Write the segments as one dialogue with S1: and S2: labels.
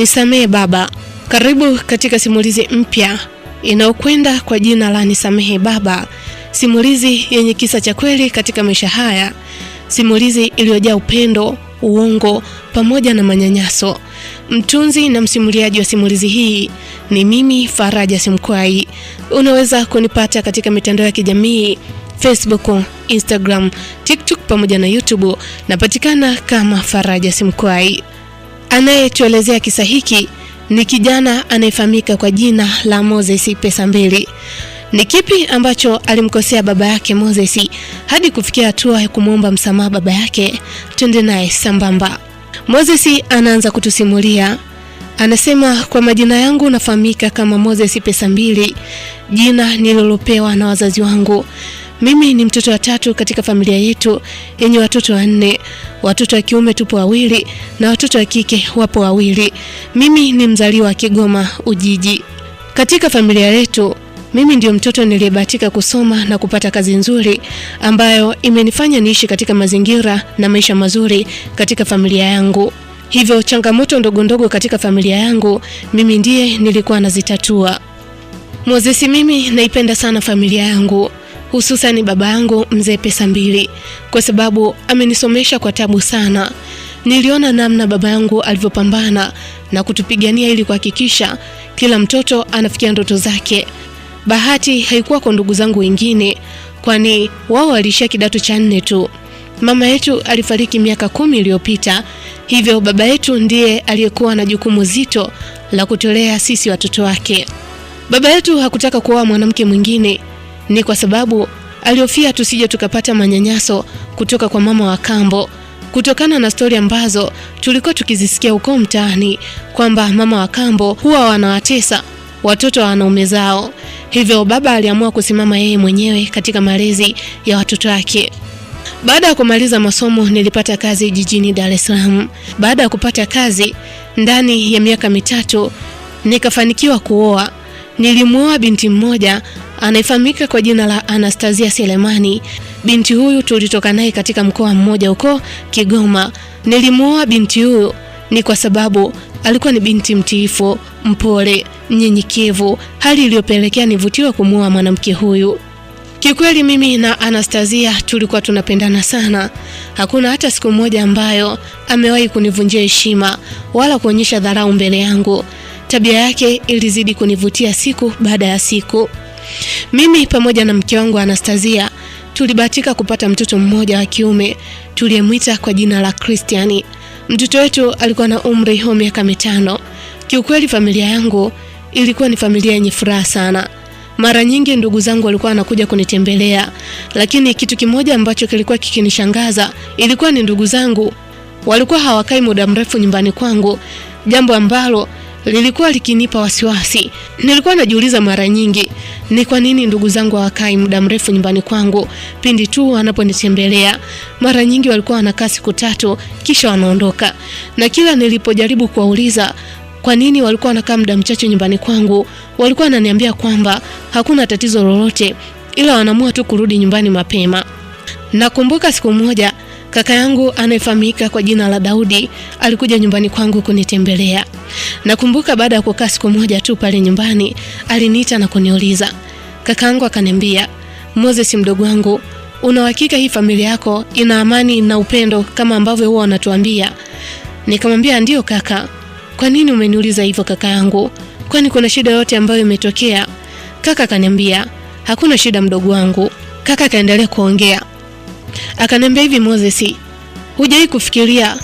S1: Nisamehe Baba. Karibu katika simulizi mpya inayokwenda kwa jina la Nisamehe Baba. Simulizi yenye kisa cha kweli katika maisha haya. Simulizi iliyojaa upendo, uongo pamoja na manyanyaso. Mtunzi na msimuliaji wa simulizi hii ni mimi Faraja Simkwai. Unaweza kunipata katika mitandao ya kijamii Facebook, Instagram, TikTok pamoja na YouTube. Napatikana kama Faraja Simkwai. Anayetuelezea kisa hiki ni kijana anayefahamika kwa jina la Moses Pesa Mbili. Ni kipi ambacho alimkosea baba yake Moses hadi kufikia hatua ya kumuomba msamaha baba yake? Twende naye sambamba. Moses anaanza kutusimulia. Anasema, kwa majina yangu nafahamika kama Moses Pesa Mbili, jina nililopewa na wazazi wangu. Mimi ni mtoto wa tatu katika familia yetu yenye watoto wanne. Watoto wa kiume tupo wawili na watoto wa kike wapo wawili. Mimi ni mzaliwa wa Kigoma Ujiji. Katika familia yetu mimi ndio mtoto niliyebahatika kusoma na kupata kazi nzuri ambayo imenifanya niishi katika mazingira na maisha mazuri katika familia yangu. Hivyo changamoto ndogo ndogo katika familia yangu mimi ndiye nilikuwa nazitatua. Moses, mimi naipenda sana familia yangu, hususan baba yangu Mzee Pesa Mbili, kwa sababu amenisomesha kwa tabu sana. Niliona namna baba yangu alivyopambana na kutupigania ili kuhakikisha kila mtoto anafikia ndoto zake. Bahati haikuwa kwa ndugu zangu wengine, kwani wao walishia kidato cha 4 tu. Mama yetu alifariki miaka 10 iliyopita, hivyo baba yetu ndiye aliyekuwa na jukumu zito la kutolea sisi watoto wake. Baba yetu hakutaka kuoa mwanamke mwingine, ni kwa sababu alihofia tusije tukapata manyanyaso kutoka kwa mama wa kambo, kutokana na stori ambazo tulikuwa tukizisikia huko mtaani kwamba mama wa kambo huwa wanawatesa watoto wa wanaume zao. Hivyo baba aliamua kusimama yeye mwenyewe katika malezi ya watoto wake. Baada ya kumaliza masomo nilipata kazi jijini Dar es Salaam. Baada ya kupata kazi, ndani ya miaka 3 nikafanikiwa kuoa. Nilimuoa binti mmoja anayefahamika kwa jina la Anastasia Selemani. Binti huyu tulitoka naye katika mkoa mmoja huko Kigoma. Nilimuoa binti huyu ni kwa sababu alikuwa ni binti mtiifu, mpole, mnyenyekevu, hali iliyopelekea nivutiwe kumuoa mwanamke huyu. Kikweli mimi na Anastasia tulikuwa tunapendana sana. Hakuna hata siku moja ambayo amewahi kunivunjia heshima wala kuonyesha dharau mbele yangu. Tabia yake ilizidi kunivutia siku baada ya siku. Mimi pamoja na mke wangu Anastasia tulibahatika kupata mtoto mmoja wa kiume tuliyemwita kwa jina la Christian. Mtoto wetu alikuwa na umri wa miaka 5. Kiukweli familia yangu ilikuwa ni familia yenye furaha sana. Mara nyingi ndugu zangu walikuwa wanakuja kunitembelea, lakini kitu kimoja ambacho kilikuwa kikinishangaza ilikuwa ni ndugu zangu walikuwa hawakai muda mrefu nyumbani kwangu, jambo ambalo lilikuwa likinipa wasiwasi. Nilikuwa najiuliza mara nyingi, ni kwa nini ndugu zangu hawakai muda mrefu nyumbani kwangu pindi tu wanaponitembelea? Mara nyingi walikuwa wanakaa siku 3 kisha wanaondoka. Na kila nilipojaribu kuwauliza kwa nini walikuwa wanakaa muda mchache nyumbani kwangu, walikuwa wananiambia kwamba hakuna tatizo lolote, ila wanaamua tu kurudi nyumbani mapema. Nakumbuka siku moja kaka yangu anayefahamika kwa jina la Daudi alikuja nyumbani kwangu kunitembelea. Nakumbuka baada ya kukaa siku moja tu pale nyumbani, aliniita na kuniuliza. Kaka yangu akaniambia, Moses mdogo wangu, una hakika hii familia yako ina amani na upendo kama ambavyo huwa wanatuambia? Nikamwambia, ndio kaka. Kwa nini umeniuliza hivyo kaka yangu? Kwani kuna shida yote ambayo imetokea? Kaka akaniambia, hakuna shida mdogo wangu. Kaka kaendelea kuongea. Akaniambia, hivi Moses, hujawahi kufikiria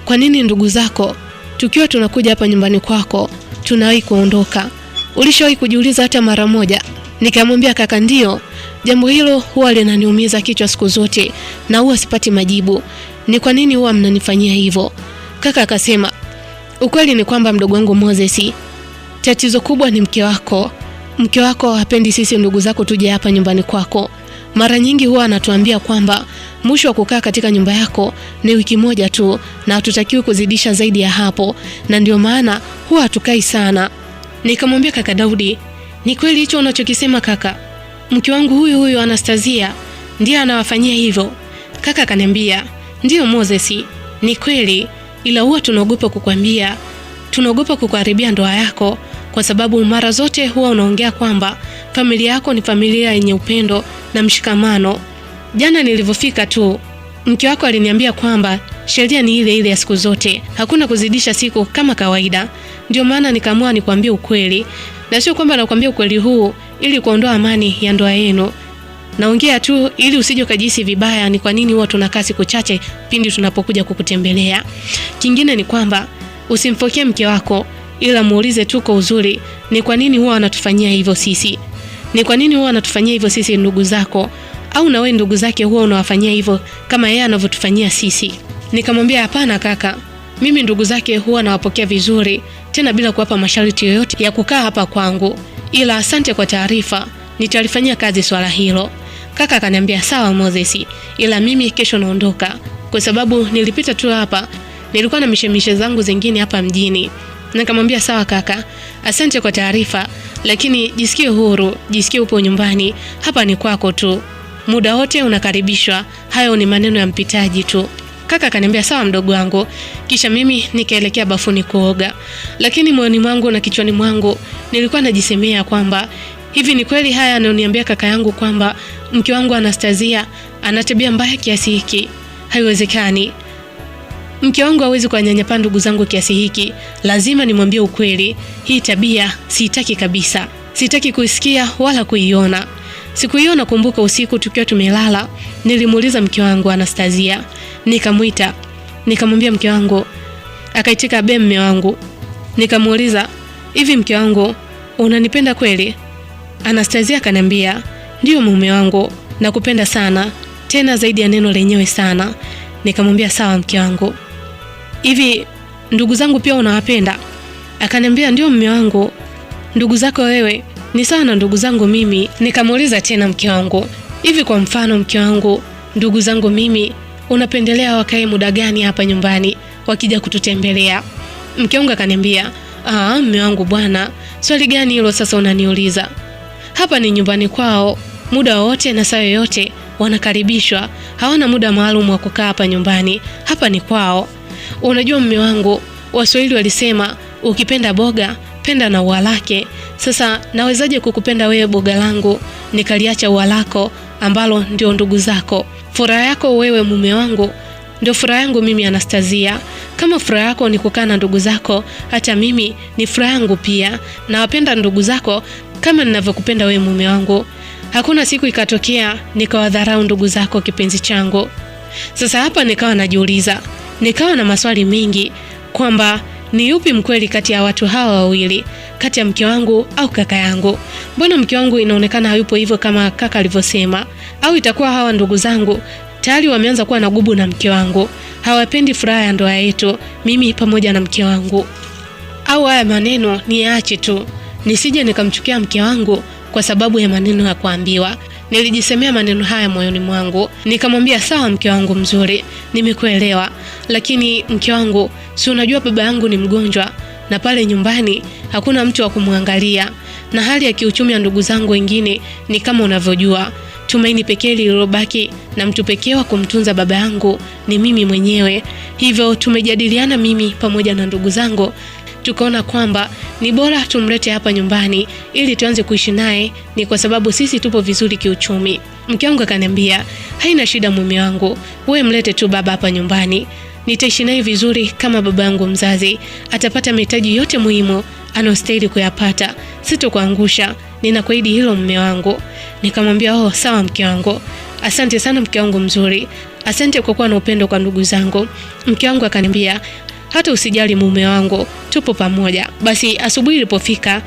S1: kwa nini ndugu zako tukiwa tunakuja hapa nyumbani kwako tunawahi kuondoka? Ulishawahi kujiuliza hata mara moja? Nikamwambia, kaka, ndio. Jambo hilo huwa linaniumiza kichwa siku zote na huwa sipati majibu. Ni kwa nini huwa mnanifanyia hivyo? Kaka akasema, ukweli ni kwamba mdogo wangu Moses, tatizo kubwa ni mke wako. Mke wako hapendi sisi ndugu zako tuje hapa nyumbani kwako. Mara nyingi huwa anatuambia kwamba mwisho wa kukaa katika nyumba yako ni wiki moja tu na hatutakiwi kuzidisha zaidi ya hapo, na ndio maana huwa hatukai sana. Nikamwambia, kaka Daudi, ni kweli hicho unachokisema kaka? Mke wangu huyu Anastasia ndiye anawafanyia hivyo? Kaka akaniambia, ndio Moses, ni kweli, ila huwa tunaogopa kukwambia tunaogopa kukuharibia ndoa yako, kwa sababu mara zote huwa unaongea kwamba familia yako ni familia yenye upendo na mshikamano. Jana nilivyofika tu, mke wako aliniambia kwamba sheria ni ile ile ya siku zote, hakuna kuzidisha siku kama kawaida. Ndio maana nikaamua nikwambie ukweli, na sio kwamba nakwambia ukweli huu ili kuondoa amani ya ndoa yenu. Naongea tu ili usije ukajihisi vibaya ni kwa nini huwa tunakaa siku chache pindi tunapokuja kukutembelea. Kingine ni kwamba usimfokie mke wako, ila muulize tu kwa uzuri ni kwa nini huwa anatufanyia hivyo sisi. Ni kwa nini huwa anatufanyia hivyo sisi ndugu zako, au na wewe ndugu zake huwa unawafanyia hivyo kama yeye anavyotufanyia sisi. Nikamwambia hapana kaka, mimi ndugu zake huwa nawapokea vizuri, tena bila kuwapa masharti yoyote ya kukaa hapa kwangu. Ila asante kwa taarifa, nitalifanyia kazi swala hilo. Kaka akaniambia sawa Moses, ila mimi kesho naondoka kwa sababu nilipita tu hapa, nilikuwa na mishemishe zangu zingine hapa mjini. Nikamwambia sawa kaka, asante kwa taarifa, lakini jisikie huru, jisikie upo nyumbani, hapa ni kwako tu. Muda wote unakaribishwa, hayo ni maneno ya mpitaji tu. Kaka akaniambia sawa mdogo wangu, kisha mimi nikaelekea bafuni kuoga. Lakini moyoni mwangu na kichwani mwangu nilikuwa najisemea kwamba hivi ni kweli haya ananiambia kaka yangu kwamba mke wangu Anastasia ana tabia mbaya kiasi hiki? Haiwezekani. Mke wangu hawezi kuwanyanyapaa ndugu zangu kiasi hiki. Lazima nimwambie ukweli. Hii tabia siitaki kabisa. Sitaki kuisikia wala kuiona. Sikuiona. Kumbuka usiku tukiwa tumelala, nilimuuliza mke wangu Anastasia. Nikamuita. Nikamwambia mke wangu. Akaitika be mme wangu. Nikamuuliza, hivi mke wangu unanipenda kweli? Anastasia akaniambia, ndio mume wangu, nakupenda sana, tena zaidi ya neno lenyewe sana. Nikamwambia sawa mke wangu. Hivi ndugu zangu pia unawapenda? Akaniambia ndio mume wangu, ndugu zako wewe ni sawa na ndugu zangu mimi. Nikamuuliza tena mke wangu, hivi kwa mfano mke wangu, ndugu zangu mimi unapendelea wakae muda gani hapa nyumbani wakija kututembelea? Mke wangu akaniambia, mume wangu bwana, swali gani hilo sasa unaniuliza? Hapa ni nyumbani kwao, muda wote na saa yoyote wanakaribishwa. Hawana muda maalum wa kukaa hapa nyumbani, hapa ni kwao. Unajua mume wangu, Waswahili walisema ukipenda boga penda na ua lake. Sasa nawezaje kukupenda wewe boga langu nikaliacha ua lako ambalo ndio ndugu zako? Furaha yako wewe mume wangu ndio furaha yangu mimi Anastasia. Kama furaha yako ni kukaa na ndugu zako, hata mimi ni furaha yangu pia. Na wapenda ndugu zako kama ninavyokupenda wewe mume wangu. Hakuna siku ikatokea nikawadharau ndugu zako kipenzi changu. Sasa hapa nikawa najiuliza, nikawa na maswali mengi kwamba ni yupi mkweli kati ya watu hawa wawili, kati ya mke wangu au kaka yangu? Mbona mke wangu inaonekana hayupo hivyo kama kaka alivyosema? Au itakuwa hawa ndugu zangu tayari wameanza kuwa na gubu na mke wangu, hawapendi furaha ya ndoa yetu mimi pamoja na mke wangu? Au haya maneno niache tu, nisije nikamchukia mke wangu kwa sababu ya maneno ya kuambiwa. Nilijisemea maneno haya moyoni mwangu. Nikamwambia sawa mke wangu mzuri, nimekuelewa, lakini mke wangu, si unajua baba yangu ni mgonjwa na pale nyumbani hakuna mtu wa kumwangalia, na hali ya kiuchumi ya ndugu zangu wengine ni kama unavyojua. Tumaini pekee lililobaki na mtu pekee wa kumtunza baba yangu ni mimi mwenyewe. Hivyo tumejadiliana mimi pamoja na ndugu zangu, tukaona kwamba ni bora tumlete hapa nyumbani ili tuanze kuishi naye, ni kwa sababu sisi tupo vizuri kiuchumi. Mke wangu akaniambia, haina shida mume wangu, wewe mlete tu baba hapa nyumbani, nitaishi naye vizuri kama baba yangu mzazi, atapata mahitaji yote muhimu anastahili kuyapata, sitokuangusha, ninakuahidi hilo mume wangu. Nikamwambia sawa mke wangu, asante sana mke wangu mzuri, asante kwa kuwa na upendo kwa ndugu zangu. Mke wangu akaniambia, hata usijali mume wangu, tupo pamoja. Basi asubuhi ilipofika,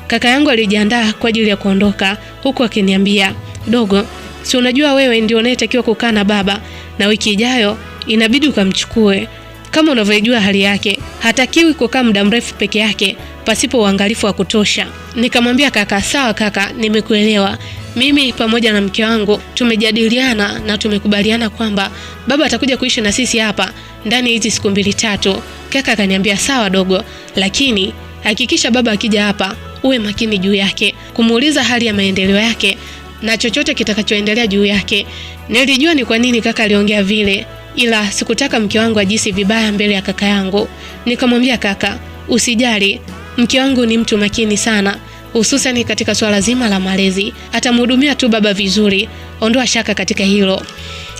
S1: kaka yangu alijiandaa kwa ajili ya kuondoka, huku akiniambia, dogo, si unajua wewe ndio unayetakiwa kukaa na baba, na wiki ijayo inabidi ukamchukue. Kama unavyojua hali yake, hatakiwi kukaa muda mrefu peke yake pasipo uangalifu wa kutosha. Nikamwambia kaka, sawa kaka, nimekuelewa. Mimi pamoja na mke wangu tumejadiliana na tumekubaliana kwamba baba atakuja kuishi na sisi hapa ndani hizi siku 2-3. Kaka akaniambia sawa dogo, lakini hakikisha baba akija hapa uwe makini juu yake, kumuuliza hali ya maendeleo yake na chochote kitakachoendelea juu yake. Nilijua ni kwa nini kaka aliongea vile, ila sikutaka mke wangu ajisi vibaya mbele ya kaka yangu. Nikamwambia kaka, usijali, mke wangu ni mtu makini sana, hususan katika swala zima la malezi. Atamhudumia tu baba vizuri, ondoa shaka katika hilo.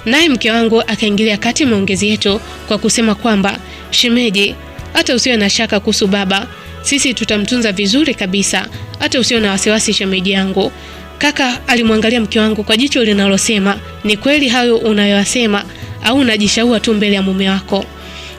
S1: Naye mke wangu akaingilia kati maongezi yetu kwa kusema kwamba, shemeji, hata usiwe na shaka kuhusu baba, sisi tutamtunza vizuri kabisa, hata usiwe na wasiwasi shemeji yangu. Kaka alimwangalia mke wangu kwa jicho linalosema, ni kweli hayo unayoyasema au unajishaua tu mbele ya mume wako?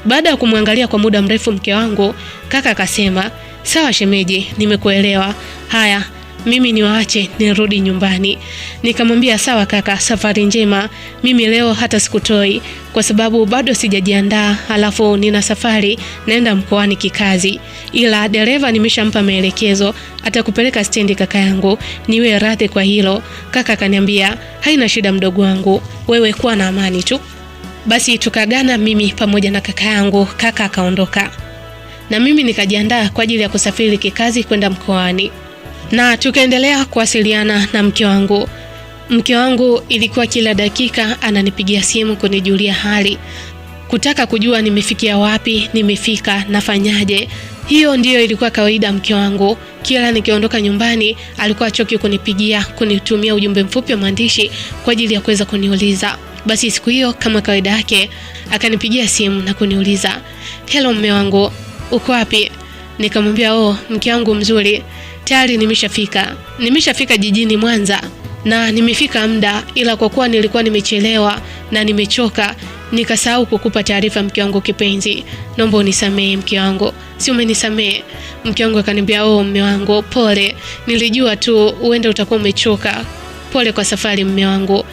S1: Baada ya kumwangalia kwa muda mrefu mke wangu, kaka akasema, sawa shemeji, nimekuelewa. Haya, mimi niwaache nirudi nyumbani. Nikamwambia sawa kaka, safari njema. Mimi leo hata sikutoi kwa sababu bado sijajiandaa, halafu nina safari naenda mkoani kikazi. Ila dereva nimeshampa maelekezo, atakupeleka stendi kaka yangu. Niwe radhi kwa hilo. Kaka akaniambia, haina shida mdogo wangu, wewe kuwa na amani tu. Basi tukagana mimi pamoja na kaka yangu, kaka akaondoka. Na mimi nikajiandaa kwa ajili ya kusafiri kikazi kwenda mkoani. Na tukaendelea kuwasiliana na mke wangu. Mke wangu ilikuwa kila dakika ananipigia simu kunijulia hali, kutaka kujua nimefikia wapi, nimefika, nafanyaje. Hiyo ndiyo ilikuwa kawaida mke wangu. Kila nikiondoka nyumbani alikuwa choki kunipigia, kunitumia ujumbe mfupi wa maandishi kwa ajili ya kuweza kuniuliza. Basi siku hiyo kama kawaida yake akanipigia simu na kuniuliza, "Hello mume wangu, uko wapi?" Nikamwambia, mke wangu mzuri, tayari nimeshafika jijini Mwanza na nimefika muda, ila kwa kuwa nilikuwa nimechelewa na nimechoka nikasahau kukupa taarifa mke wangu kipenzi. Naomba unisamehe mke wangu." "Si umenisamehe?" Mke wangu akaniambia, mume wangu, pole. Nilijua tu uende utakuwa umechoka. Pole kwa safari mume wangu.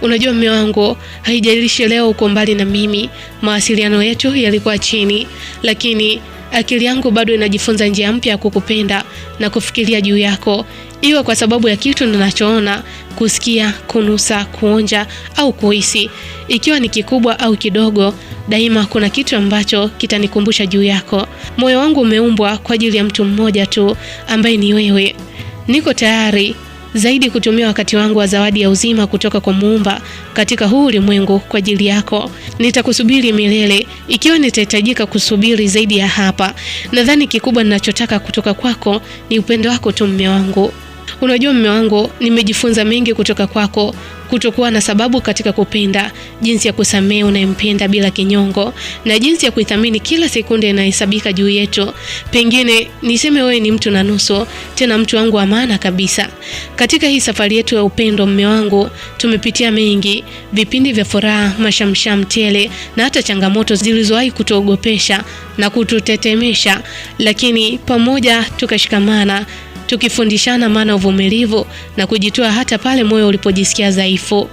S1: Unajua mume wangu, haijalishi leo uko mbali na mimi, mawasiliano yetu yalikuwa chini, lakini akili yangu bado inajifunza njia mpya ya kukupenda na kufikiria juu yako, iwe kwa sababu ya kitu ninachoona, kusikia, kunusa, kuonja au kuhisi. Ikiwa ni kikubwa au kidogo, daima kuna kitu ambacho kitanikumbusha juu yako. Moyo wangu umeumbwa kwa ajili ya mtu mmoja tu ambaye ni wewe. Niko tayari zaidi kutumia wakati wangu wa zawadi ya uzima kutoka kwa Muumba katika huu ulimwengu kwa ajili yako. Nitakusubiri milele ikiwa nitahitajika kusubiri zaidi ya hapa. Nadhani kikubwa ninachotaka kutoka kwako ni upendo wako tu mume wangu. Unajua mume wangu, nimejifunza mengi kutoka kwako, kutokuwa na sababu katika kupenda, jinsi ya kusamehe unayempenda bila kinyongo, na jinsi ya kuithamini kila sekunde inahesabika juu yetu. Pengine niseme wewe ni mtu na nusu, tena mtu wangu wa maana kabisa. Katika hii safari yetu ya upendo mume wangu, tumepitia mengi, vipindi vya furaha, mashamsham tele, na hata changamoto zilizowahi kutuogopesha na kututetemesha, lakini pamoja tukashikamana, tukifundishana maana uvumilivu na kujitoa hata pale moyo ulipojisikia dhaifu.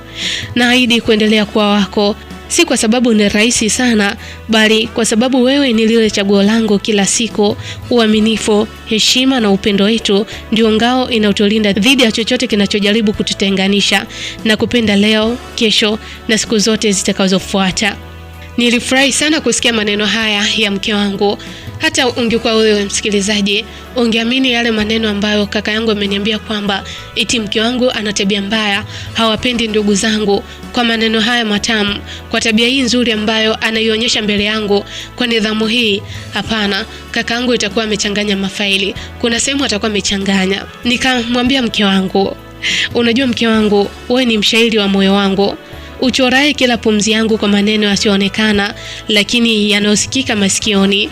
S1: Naahidi kuendelea kuwa wako, si kwa sababu ni rahisi sana, bali kwa sababu wewe ni lile chaguo langu kila siku. Uaminifu, heshima na upendo wetu ndio ngao inayotulinda dhidi ya chochote kinachojaribu kututenganisha. Na kupenda leo, kesho na siku zote zitakazofuata. Nilifurahi sana kusikia maneno haya ya mke wangu. Hata ungekuwa wewe msikilizaji, ungeamini yale maneno ambayo kaka yangu ameniambia kwamba eti mke wangu ana tabia mbaya, hawapendi ndugu zangu. Kwa maneno haya matamu, kwa tabia hii nzuri ambayo anaionyesha mbele yangu, kwa nidhamu hii, hapana, kaka yangu itakuwa amechanganya mafaili. Kuna sehemu atakuwa amechanganya. Nikamwambia mke wangu, unajua mke wangu, wewe ni mshairi wa moyo wangu. Uchorae kila pumzi yangu kwa maneno yasiyoonekana lakini yanayosikika masikioni.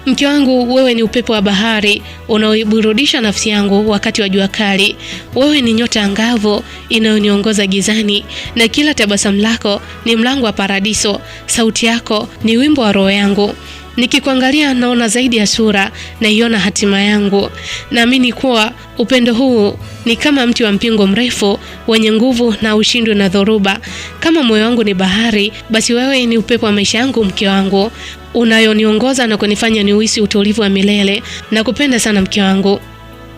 S1: Mke wangu, wewe ni upepo wa bahari unaoiburudisha nafsi yangu wakati wa jua kali. Wewe ni nyota angavu inayoniongoza gizani, na kila tabasamu lako ni mlango wa paradiso. Sauti yako ni wimbo wa roho yangu. Nikikuangalia naona zaidi ya sura, naiona hatima yangu. Naamini kuwa upendo huu ni kama mti wa mpingo mrefu wenye nguvu na ushindwe na dhoruba. Kama moyo wangu ni bahari, basi wewe ni upepo wa maisha yangu mke wangu, unayoniongoza na kunifanya niuhisi utulivu wa milele. Nakupenda sana mke wangu.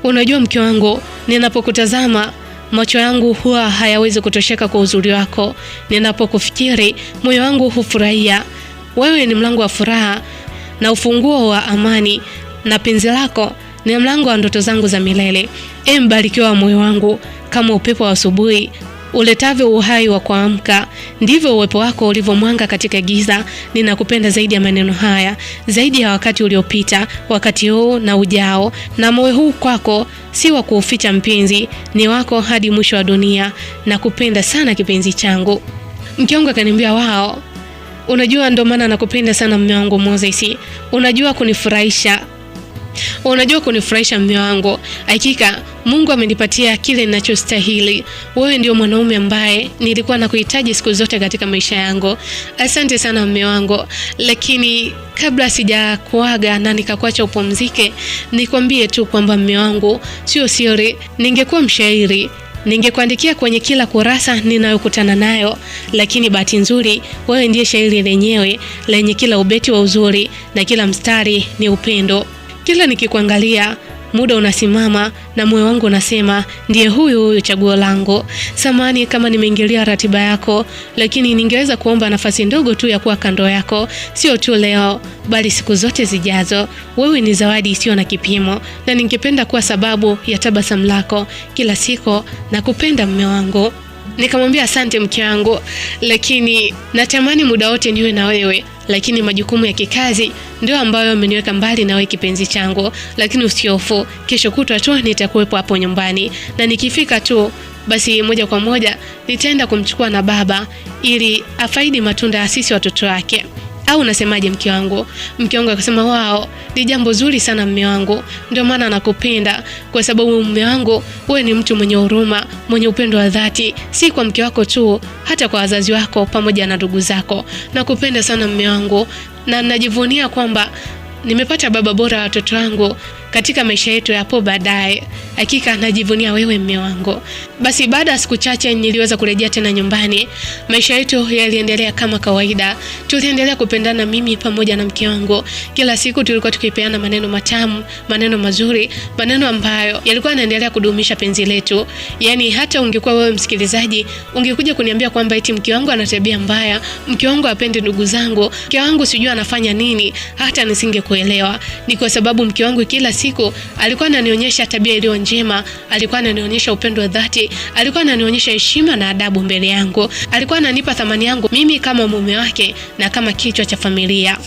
S1: Unajua mke wangu, ninapokutazama macho yangu huwa hayawezi kutosheka kwa uzuri wako. Ninapokufikiri moyo wangu hufurahia. Wewe ni mlango wa furaha na ufunguo wa amani, na penzi lako ni mlango wa ndoto zangu za milele. Mbarikiwa moyo wangu, kama upepo wa asubuhi uletavyo uhai wa kuamka, ndivyo uwepo wako ulivyomwanga katika giza. Ninakupenda zaidi ya maneno haya, zaidi ya wakati uliopita, wakati huu na ujao. Na moyo huu kwako si wa kuuficha mpenzi, ni wako hadi mwisho wa dunia. Nakupenda sana kipenzi changu. Mke wangu akaniambia, wao, unajua ndo maana nakupenda sana mume wangu Moses. Unajua kunifurahisha mume wangu. Hakika Mungu amenipatia kile ninachostahili. Wewe ndio mwanaume ambaye nilikuwa nakuhitaji siku zote katika maisha yangu. Asante sana mume wangu. Lakini kabla sijakuaga na nikakuacha upumzike, nikwambie tu kwamba mume wangu, sio siri, ningekuwa mshairi, ningekuandikia kwenye kila kurasa ninayokutana nayo, lakini bahati nzuri wewe ndiye shairi lenyewe lenye kila ubeti wa uzuri na kila mstari ni upendo. Kila nikikuangalia muda unasimama na moyo wangu unasema ndiye huyu chaguo langu. Samahani kama nimeingilia ratiba yako, lakini ningeweza kuomba nafasi ndogo tu ya kuwa kando yako, sio tu leo bali siku zote zijazo. Wewe ni zawadi isiyo na kipimo na ningependa kuwa sababu ya tabasamu lako kila siku. Nakupenda mume wangu. Nikamwambia asante mke wangu, lakini natamani muda wote niwe na wewe, lakini majukumu ya kikazi ndio ambayo ameniweka mbali na wewe kipenzi changu. Lakini usihofu, kesho kutwa tu nitakuwepo hapo nyumbani, na nikifika tu basi moja kwa moja nitaenda kumchukua na baba ili afaidi matunda ya sisi watoto wake. Au unasemaje mke wangu? Mke wangu akasema, wao, ni jambo zuri sana mume wangu. Ndio maana nakupenda, kwa sababu mume wangu wewe ni mtu mwenye huruma, mwenye upendo wa dhati, si kwa mke wako tu, hata kwa wazazi wako pamoja na ndugu zako. Nakupenda sana mume wangu, na najivunia kwamba nimepata baba bora wa watoto wangu katika maisha yetu hapo baadaye. Hakika najivunia wewe mume wangu. Basi baada ya siku chache niliweza kurejea tena nyumbani. Maisha yetu yaliendelea kama kawaida. Tuliendelea kupendana mimi pamoja na mke wangu. Kila siku tulikuwa tukipeana maneno matamu, maneno mazuri, maneno ambayo yalikuwa yanaendelea kudumisha penzi letu. Yaani hata ungekuwa wewe msikilizaji, ungekuja kuniambia kwamba eti mke wangu ana tabia mbaya, mke wangu hapendi ndugu zangu, mke wangu sijui anafanya nini, hata nisingekuelewa. Ni kwa sababu mke wangu kila siku alikuwa ananionyesha tabia iliyo njema, alikuwa ananionyesha upendo wa dhati, alikuwa ananionyesha heshima na adabu mbele yangu, alikuwa ananipa thamani yangu mimi kama mume wake na kama kichwa cha familia.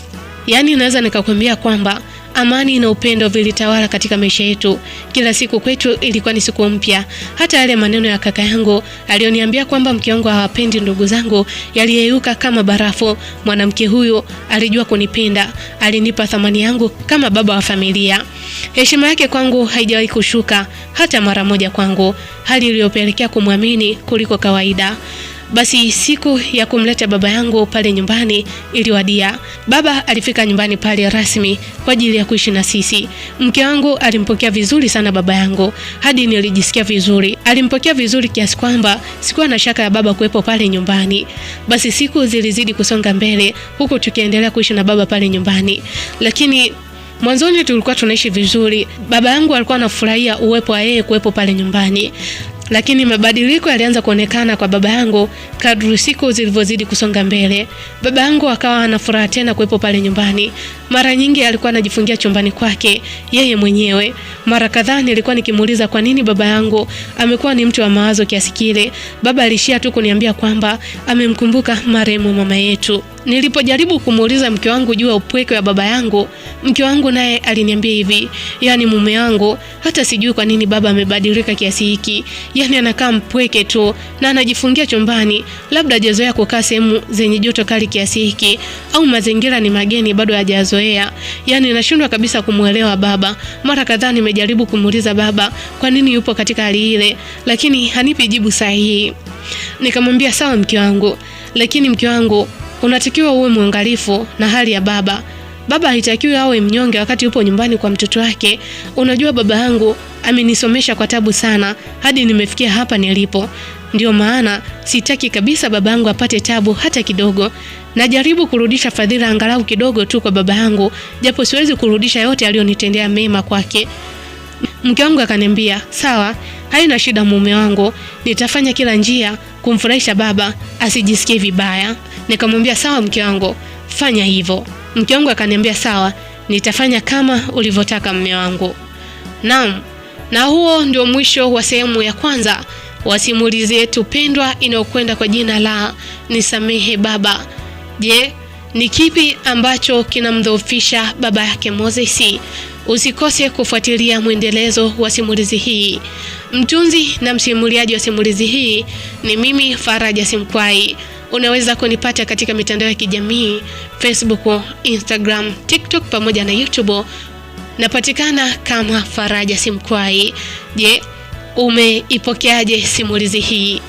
S1: Yaani naweza nikakwambia kwamba amani na upendo vilitawala katika maisha yetu. Kila siku kwetu ilikuwa ni siku mpya. Hata yale maneno ya kaka yangu alioniambia kwamba mke wangu hawapendi ndugu zangu yaliyeyuka kama barafu. Mwanamke huyu alijua kunipenda, alinipa thamani yangu kama baba wa familia. Heshima yake kwangu haijawahi kushuka hata mara moja kwangu, hali iliyopelekea kumwamini kuliko kawaida. Basi siku ya kumleta baba yangu pale nyumbani iliwadia. Baba alifika nyumbani pale rasmi kwa ajili ya kuishi na sisi. Mke wangu alimpokea vizuri sana baba yangu, hadi nilijisikia vizuri. Alimpokea vizuri kiasi kwamba sikuwa na shaka ya baba kuwepo pale nyumbani. Basi siku zilizidi kusonga mbele huku tukiendelea kuishi na baba pale nyumbani. Lakini mwanzoni tulikuwa tunaishi vizuri. Baba yangu alikuwa anafurahia uwepo wa yeye kuwepo pale nyumbani. Lakini mabadiliko yalianza kuonekana kwa baba yangu kadri siku zilivyozidi kusonga mbele. Baba yangu akawa ana furaha tena kuwepo pale nyumbani. Mara nyingi alikuwa anajifungia chumbani kwake yeye mwenyewe. Mara kadhaa nilikuwa nikimuuliza kwa nini baba yangu amekuwa ni mtu wa mawazo kiasi kile. Baba alishia tu kuniambia kwamba amemkumbuka marehemu mama yetu. Nilipojaribu kumuuliza mke wangu juu ya upweke wa baba yangu, mke wangu naye aliniambia hivi, yaani mume wangu, hata sijui kwa nini baba amebadilika kiasi hiki. Yaani anakaa mpweke tu na anajifungia chumbani, labda hajazoea kukaa sehemu zenye joto kali kiasi hiki, au mazingira ni mageni bado hajazoea. Yaani nashindwa kabisa kumuelewa baba. Mara kadhaa nimejaribu kumuuliza baba kwa nini yupo katika hali ile, lakini hanipi jibu sahihi. Nikamwambia sawa mke wangu, lakini mke wangu, unatakiwa uwe mwangalifu na hali ya baba. Baba haitakiwi awe mnyonge wakati yupo nyumbani kwa mtoto wake. Unajua baba yangu amenisomesha kwa tabu sana hadi nimefikia hapa nilipo. Ndio maana sitaki kabisa baba yangu apate tabu hata kidogo. Najaribu kurudisha fadhila angalau kidogo tu kwa baba yangu, japo siwezi kurudisha yote aliyonitendea mema kwake. Mke wangu akaniambia, sawa, haina shida mume wangu, nitafanya kila njia kumfurahisha baba asijisikie vibaya. Nikamwambia sawa mke wangu, fanya hivyo. Mke wangu akaniambia sawa, nitafanya kama ulivyotaka mume wangu. Naam, na huo ndio mwisho wa sehemu ya kwanza wa simulizi yetu pendwa inayokwenda kwa jina la Nisamehe Baba. Je, ni kipi ambacho kinamdhoofisha baba yake Moses? Usikose kufuatilia mwendelezo wa simulizi hii. Mtunzi na msimuliaji wa simulizi hii ni mimi Faraja Simkwai. Unaweza kunipata katika mitandao ya kijamii Facebook, Instagram, TikTok pamoja na YouTube. Napatikana kama Faraja Simkwai. Je, umeipokeaje simulizi hii?